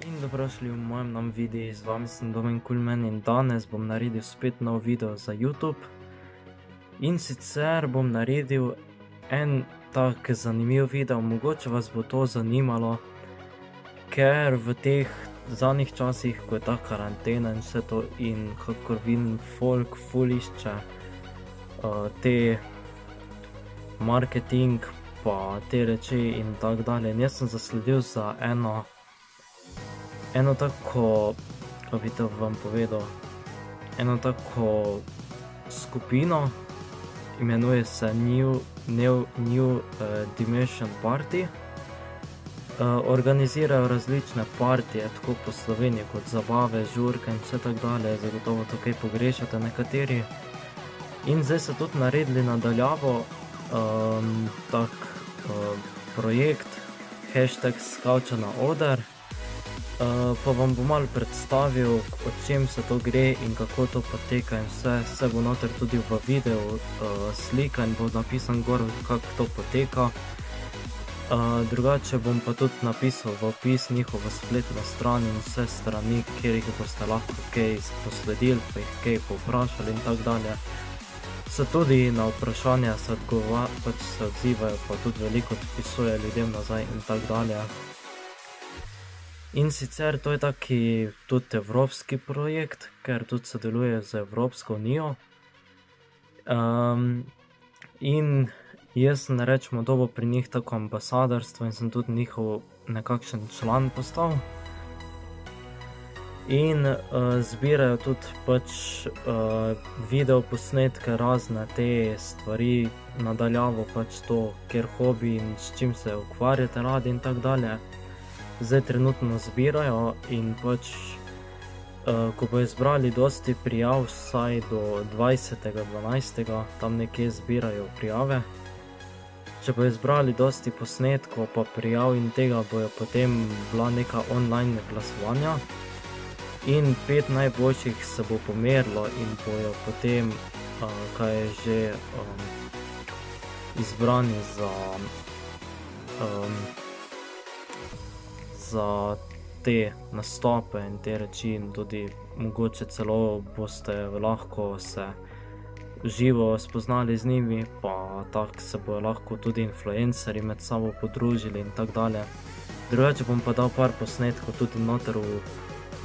In dobrošli v mojem novem videu, z vami sem Domen Kulmen in danes bom naredil spet nov video za YouTube. In sicer bom naredil en tak zanimiv video, mogoče vas bo to zanimalo, ker v teh zadnjih časih, ko je ta karantena in vse to in kakor vidim folk ful išče te marketing pa te reči in tak dalje. In jaz sem zasledil za eno tako, kako bi to vam povedal, eno tako skupino, imenuje se New Dimension Party. Organizirajo različne partije, tako po Sloveniji kot zabave, žurke in vse tak dalje, zagotovo to kaj pogrešate nekateri. In zdaj so tudi naredili nadaljavo tak projekt, hashtag Skavča na oder. Pa vam bom malo predstavil, o čem se to gre in kako to poteka in vse bo noter tudi v videu slika in bo napisan gor, kako to poteka. Drugače bom pa tudi napisal v opis njihovo spletno stran in vse strani, kjer jih boste lahko kaj posledili, pa jih kaj povprašali in tak dalje. Se tudi na vprašanja se odzivajo, pa tudi veliko odpisuje ljudem nazaj in tak dalje. In sicer to je taki tudi evropski projekt, ker tudi sodeluje z Evropsko unijo. In jaz sem rečemo dobil pri njih tako ambasadorstvo in sem tudi njihov nekakšen član postal. In zbirajo tudi pač video posnetke, razne te stvari, nadaljavo pač to, kjer hobi in s čim se ukvarjate radi in tak dalje. Zdaj trenutno zbirajo in pač, ko bojo zbrali dosti prijav, vsaj do 20.12. tam nekje zbirajo prijave. Če bojo zbrali dosti posnetkov pa prijav in tega, bojo potem bila neka online glasovanja. In 5 najboljših se bo pomerilo in bojo potem, kaj je že, izbrani za te nastope in te reči in tudi mogoče celo boste lahko se živo spoznali z njimi, pa tako se bojo lahko tudi influencerji med sabo podružili in tak dalje. Drugače bom pa dal par posnetkov tudi noter v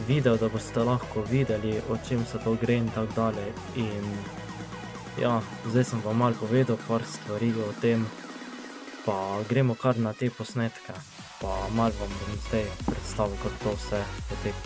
video, da boste lahko videli, o čem se to gre in tak dalje. In ja, zdaj sem vam malo povedal par stvari o tem, pa gremo kar na te posnetke. Pa malo vam bom zdaj predstavil, kako to vse poteka.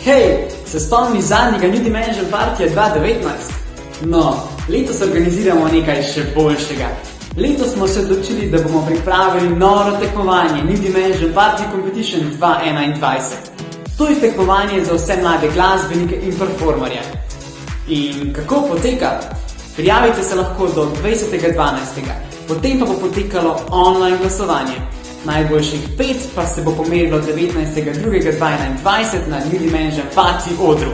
Hej, se spomni zadnjega New Dimension Partyja 2019? No, letos organiziramo nekaj še boljšega. Letos smo se odločili, da bomo pripravili novo tekmovanje New Dimension Party Competition 2021. To je tekmovanje za vse mlade glasbenike in performerje. In kako poteka? Prijavite se lahko do 20.12. Potem pa bo potekalo online glasovanje. Najboljših 5 pa se bo pomerilo 19.2.2021 na New Dimension Party odru.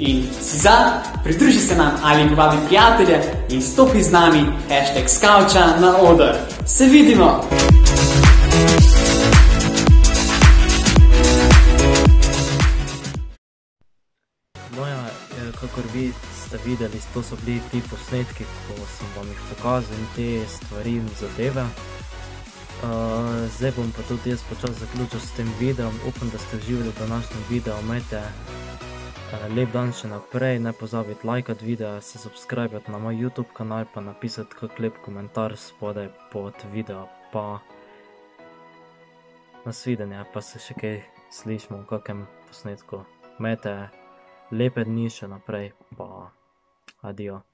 In si za, pridruži se nam ali povabi prijatelje in stopi z nami hashtag Skavča na oder. Se vidimo! No ja, kakor vi ste videli, to so bili ti posnetki, ko sem vam jih pokazal in te stvari in zadeve. Zdaj bom pa tudi jaz počas zaključil s tem videom. Upam, da ste uživali v današnjem videu. Imejte lep dan še naprej, ne pozabite lajkati video, se subscribati na moj YouTube kanal, pa napisati kak lep komentar spodaj pod video, pa nasvidenje, pa se še kaj slišimo v kakem posnetku. Imejte lepe dni še naprej, pa adijo.